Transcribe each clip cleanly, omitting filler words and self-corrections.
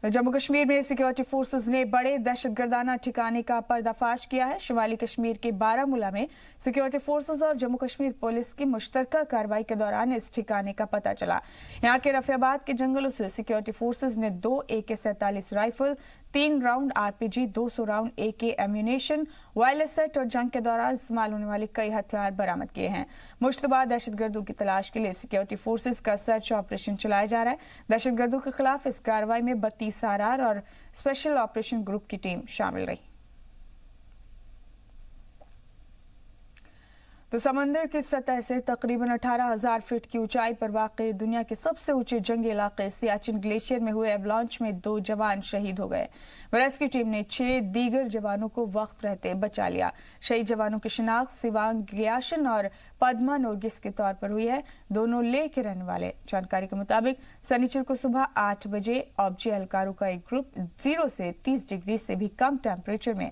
जम्मू कश्मीर में security forces ने बड़े दहशतगर्दाना ठिकाने का पर्दाफाश किया है। शुमाली कश्मीर के बारामूला में सिक्योरिटी फोर्सेस और जम्मू कश्मीर पुलिस की मुश्तरका कार्रवाई के दौरान इस ठिकाने का पता चला। यहां के रफियाबाद के जंगलों से सिक्योरिटी फोर्सेस ने 2 AK-47 rifle, 3 round RPG, 200 round AK ammunition, wireless set और जंग के दौरान इस्तेमाल होने वाले कई हथियार बरामद किए हैं। मुश्तबा दहशतगर्दों की तलाश के लिए सिक्योरिटी फोर्सेस का सर्च ऑपरेशन चलाया जा रहा है। दहशतगर्दों के खिलाफ इस कार्रवाई में 32 RR और स्पेशल ऑपरेशन ग्रुप की टीम शामिल रही। तो समंदर की सतह से तकरीबन 18,000 फीट की ऊंचाई पर वाक़ई दुनिया के सबसे ऊंचे जंगी इलाके सियाचिन ग्लेशियर में हुए एवलांच में 2 जवान शहीद हो गए। रेस्क्यू टीम ने 6 दीगर जवानों को वक्त रहते बचा लिया। शहीद जवानों की शिनाख्त सिवांग गिलियाशन और पद्मा नोर्गिस के तौर पर हुई है। दोनों ले के रहने वाले। जानकारी के मुताबिक शनिचर को सुबह 8 बजे ऑब्जे एहलकारों का एक ग्रुप 0 से 30 डिग्री से भी कम टेम्परेचर में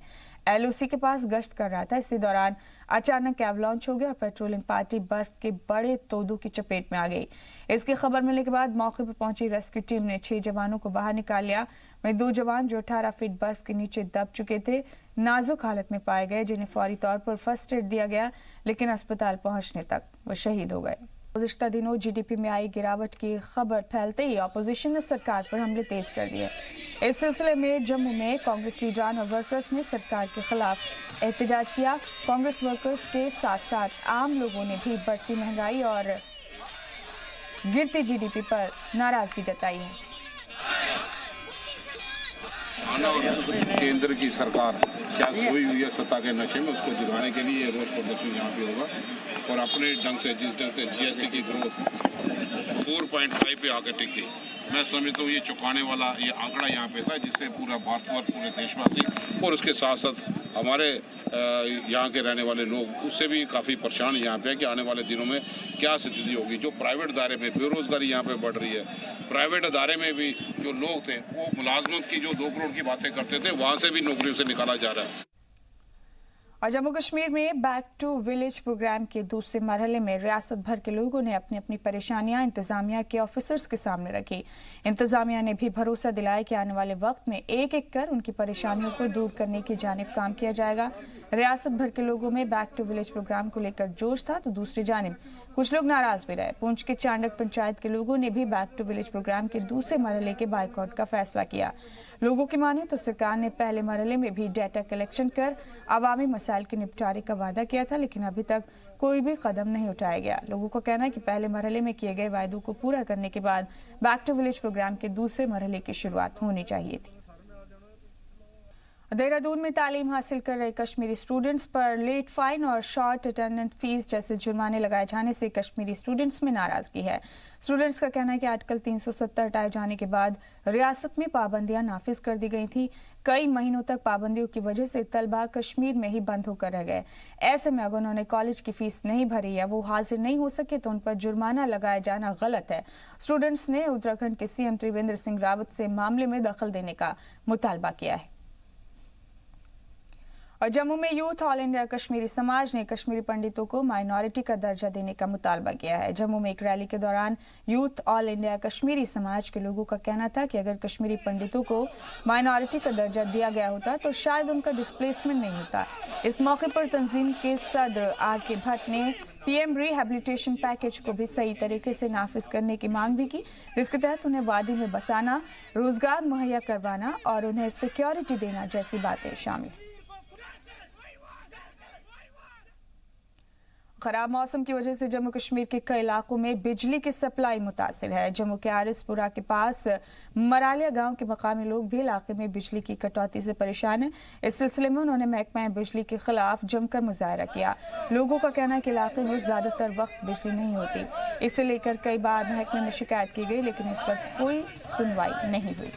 LOC के पास गश्त कर रहा था। इसी दौरान अचानक एवलांच हो गया और पेट्रोलिंग पार्टी बर्फ के बड़े तोदों की चपेट में आ गई। इसकी खबर मिलने के बाद मौके पर पहुंची रेस्क्यू टीम ने 6 जवानों को बाहर निकाल लिया। वहीं 2 जवान जो 18 फीट बर्फ के नीचे दब चुके थे नाजुक हालत में पाए गए, जिन्हें फौरी तौर पर फर्स्ट एड दिया गया, लेकिन अस्पताल पहुंचने तक वो शहीद हो गए। गुज़िश्ता दिनों GDP में आई गिरावट की खबर फैलते ही अपोजिशन ने सरकार पर हमले तेज कर दिए। इस सिलसिले में जम्मू में कांग्रेस लीडरान और वर्कर्स ने सरकार के खिलाफ एहतजाज किया। कांग्रेस वर्कर्स के साथ साथ आम लोगों ने भी बढ़ती महंगाई और गिरती GDP पर नाराजगी जताई है। केंद्र की सरकार क्या सोई हुई है सत्ता के नशे में, उसको जगाने के लिए रोष प्रदर्शन यहाँ पे होगा और अपने ढंग से जिस ढंग से GST की ग्रोथ 4.5 पे आकर टिकी, मैं समझता हूँ ये चुकाने वाला ये आंकड़ा यहाँ पे था, जिससे पूरा भारतवर्ष, पूरे देशवासी और उसके साथ साथ हमारे यहाँ के रहने वाले लोग उससे भी काफ़ी परेशान यहाँ पे है कि आने वाले दिनों में क्या स्थिति होगी। जो प्राइवेट अदारे में बेरोजगारी यहाँ पे बढ़ रही है, प्राइवेट अदारे में भी जो लोग थे वो मुलाजमत की जो 2 करोड़ की बातें करते थे वहाँ से भी नौकरियों से निकाला जा रहा है। और जम्मू कश्मीर में बैक टू विलेज प्रोग्राम के दूसरे मरहले में रियासत भर के लोगों ने अपनी अपनी परेशानियां इंतजामिया के ऑफिसर्स के सामने रखी। इंतजामिया ने भी भरोसा दिलाया कि आने वाले वक्त में एक एक कर उनकी परेशानियों को दूर करने की जानिब काम किया जाएगा। रियासत भर के लोगों में बैक टू विलेज प्रोग्राम को लेकर जोश था, तो दूसरी जानिब कुछ लोग नाराज भी रहे। पुंछ के चांडक पंचायत के लोगों ने भी बैक टू विलेज प्रोग्राम के दूसरे मरहले के बाइकआउट का फैसला किया। लोगों की माने तो सरकार ने पहले मरहले में भी डाटा कलेक्शन कर अवामी मसाइल के निपटारे का वादा किया था, लेकिन अभी तक कोई भी कदम नहीं उठाया गया। लोगों का कहना है कि पहले मरहले में किए गए वायदों को पूरा करने के बाद बैक टू विलेज प्रोग्राम के दूसरे मरहले की शुरुआत होनी चाहिए थी। देहरादून में तालीम हासिल कर रहे कश्मीरी स्टूडेंट्स पर लेट फाइन और शॉर्ट अटेंडेंस फीस जैसे जुर्माने लगाए जाने से कश्मीरी स्टूडेंट्स में नाराजगी है। स्टूडेंट्स का कहना है कि आर्टिकल 370 हटाए जाने के बाद रियासत में पाबंदियां नाफिज कर दी गई थी। कई महीनों तक पाबंदियों की वजह से तलबा कश्मीर में ही बंद होकर रह गए। ऐसे में अगर उन्होंने कॉलेज की फीस नहीं भरी या वो हाजिर नहीं हो सके तो उन पर जुर्माना लगाया जाना गलत है। स्टूडेंट्स ने उत्तराखंड के CM त्रिवेंद्र सिंह रावत से मामले में दखल देने का मुतालबा किया है। और जम्मू में यूथ ऑल इंडिया कश्मीरी समाज ने कश्मीरी पंडितों को माइनॉरिटी का दर्जा देने का मुतालबा किया है। जम्मू में एक रैली के दौरान यूथ ऑल इंडिया कश्मीरी समाज के लोगों का कहना था कि अगर कश्मीरी पंडितों को माइनॉरिटी का दर्जा दिया गया होता तो शायद उनका डिस्प्लेसमेंट नहीं होता। इस मौके पर तंजीम के सदर RK भट्ट ने PM रिहेबिलिटेशन पैकेज को भी सही तरीके से नाफिज करने की मांग भी की, जिसके तहत उन्हें वादी में बसाना, रोजगार मुहैया करवाना और उन्हें सिक्योरिटी देना जैसी बातें शामिल। खराब मौसम की वजह से जम्मू कश्मीर के कई इलाकों में बिजली की सप्लाई मुतासिर है। जम्मू के आरिसपुरा के पास मरालिया गांव के मकामी लोग भी इलाके में बिजली की कटौती से परेशान हैं। इस सिलसिले में उन्होंने महकमा बिजली के खिलाफ जमकर मुजाहरा किया। लोगों का कहना है कि इलाके में ज्यादातर वक्त बिजली नहीं होती। इसे लेकर कई बार महकमे में शिकायत की गई, लेकिन इस पर कोई सुनवाई नहीं हुई।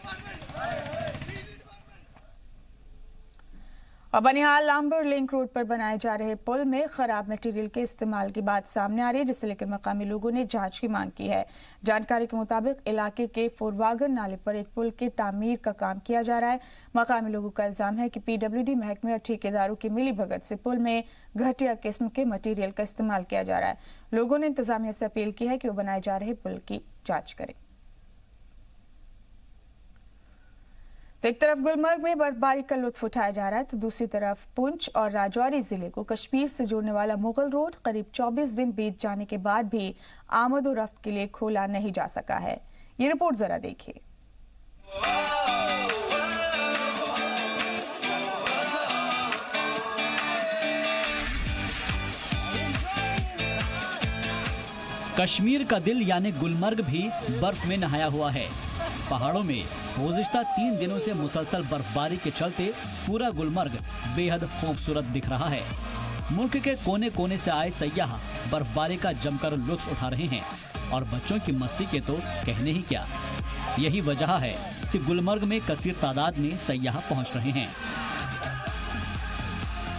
और बनिहाल लांबर लिंक रोड पर बनाए जा रहे पुल में खराब मटेरियल के इस्तेमाल की बात सामने आ रही है, जिसे लेकर मकामी लोगों ने जांच की मांग की है। जानकारी के मुताबिक इलाके के फोरवागर नाले पर एक पुल की तामीर का काम किया जा रहा है। मकामी लोगों का इल्जाम है कि PWD महकमे और ठेकेदारों की मिलीभगत से पुल में घटिया किस्म के मटेरियल का इस्तेमाल किया जा रहा है। लोगों ने इंतजामिया से अपील की है कि वो बनाए जा रहे पुल की जाँच करें। तो एक तरफ गुलमर्ग में बर्फबारी का लुत्फ उठाया जा रहा है, तो दूसरी तरफ पुंछ और राजौरी जिले को कश्मीर से जोड़ने वाला मुगल रोड करीब 24 दिन बीत जाने के बाद भी आमद और रफ्त के लिए खोला नहीं जा सका है। ये रिपोर्ट जरा देखिए। कश्मीर का दिल यानी गुलमर्ग भी बर्फ में नहाया हुआ है। पहाड़ों में गुज़िश्ता 3 दिनों से मुसलसल बर्फबारी के चलते पूरा गुलमर्ग बेहद खूबसूरत दिख रहा है। मुल्क के कोने कोने से आए सयाह बर्फबारी का जमकर लुत्फ उठा रहे हैं और बच्चों की मस्ती के तो कहने ही क्या। यही वजह है कि गुलमर्ग में कसीर तादाद में सयाह पहुंच रहे हैं।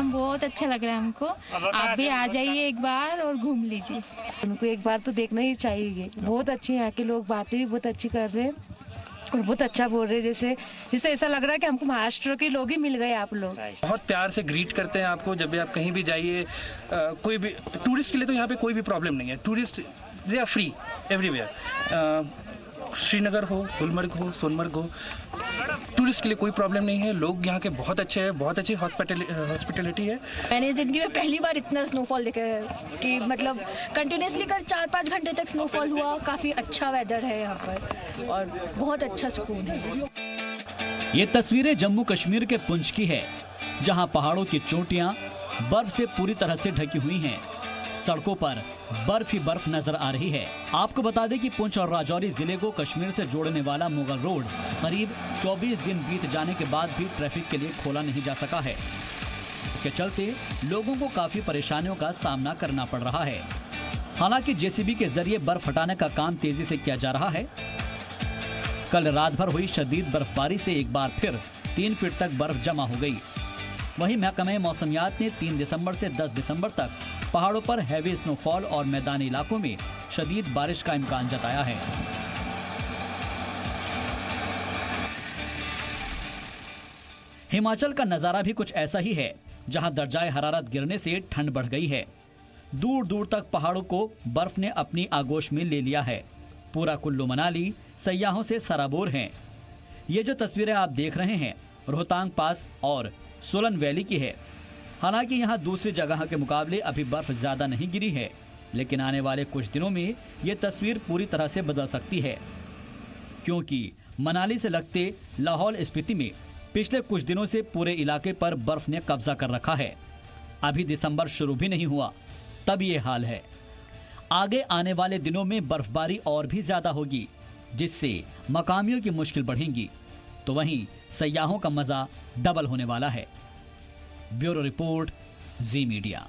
बहुत अच्छा लग रहा है हमको, आप भी आ जाइए एक बार और घूम लीजिए। उनको एक बार तो देखना ही चाहिए। बहुत अच्छे यहाँ के लोग, बातें भी बहुत अच्छी कर रहे हैं और बहुत अच्छा बोल रहे हैं। जैसे ऐसा लग रहा है कि हमको महाराष्ट्र के लोग ही मिल गए। आप लोग बहुत प्यार से ग्रीट करते हैं आपको जब भी आप कहीं भी जाइए। कोई भी टूरिस्ट के लिए तो यहाँ पे कोई भी प्रॉब्लम नहीं है। Tourist they are free everywhere. Srinagar हो, गुलमर्ग हो, सोनमर्ग हो, टूरिस्ट के लिए कोई प्रॉब्लम नहीं है। लोग यहाँ के बहुत अच्छे हैं, बहुत अच्छी हॉस्पिटलिटी है। मैंने ज़िंदगी में पहली बार इतना स्नोफॉल देखा है कि मतलब कंटिन्यूसली कर 4-5 घंटे तक स्नोफॉल हुआ। काफ़ी अच्छा वेदर है यहाँ पर और बहुत अच्छा सुकून है। ये तस्वीरें जम्मू कश्मीर के पुंछ की है, जहाँ पहाड़ों की चोटियाँ बर्फ से पूरी तरह से ढकी हुई हैं। सड़कों पर बर्फ ही बर्फ नजर आ रही है। आपको बता दें कि पुंछ और राजौरी जिले को कश्मीर से जोड़ने वाला मुगल रोड करीब 24 दिन बीत जाने के बाद भी ट्रैफिक के लिए खोला नहीं जा सका है। इसके चलते लोगों को काफी परेशानियों का सामना करना पड़ रहा है। हालांकि जेसीबी के जरिए बर्फ हटाने का काम तेजी से किया जा रहा है। कल रात भर हुई शदीद बर्फबारी से एक बार फिर 3 फीट तक बर्फ जमा हो गई। वहीं महकमे मौसमियात ने 3 दिसंबर से 10 दिसंबर तक पहाड़ों पर हैवी स्नोफॉल और मैदानी इलाकों में शदीद बारिश का इम्कान जताया है। हिमाचल का नजारा भी कुछ ऐसा ही है, जहां दर्जाए हरारत गिरने से ठंड बढ़ गई है। दूर दूर तक पहाड़ों को बर्फ ने अपनी आगोश में ले लिया है। पूरा कुल्लू मनाली सयाहों से सराबोर है। ये जो तस्वीरें आप देख रहे हैं रोहतांग पास और सोलन वैली की है। हालांकि यहाँ दूसरी जगह के मुकाबले अभी बर्फ ज्यादा नहीं गिरी है, लेकिन आने वाले कुछ दिनों में ये तस्वीर पूरी तरह से बदल सकती है, क्योंकि मनाली से लगते लाहौल स्पीति में पिछले कुछ दिनों से पूरे इलाके पर बर्फ ने कब्जा कर रखा है। अभी दिसंबर शुरू भी नहीं हुआ, तब ये हाल है। आगे आने वाले दिनों में बर्फबारी और भी ज्यादा होगी, जिससे मकामियों की मुश्किल बढ़ेंगी, तो वहीं सयाहों का मजा डबल होने वाला है। ब्यूरो रिपोर्ट, जी मीडिया।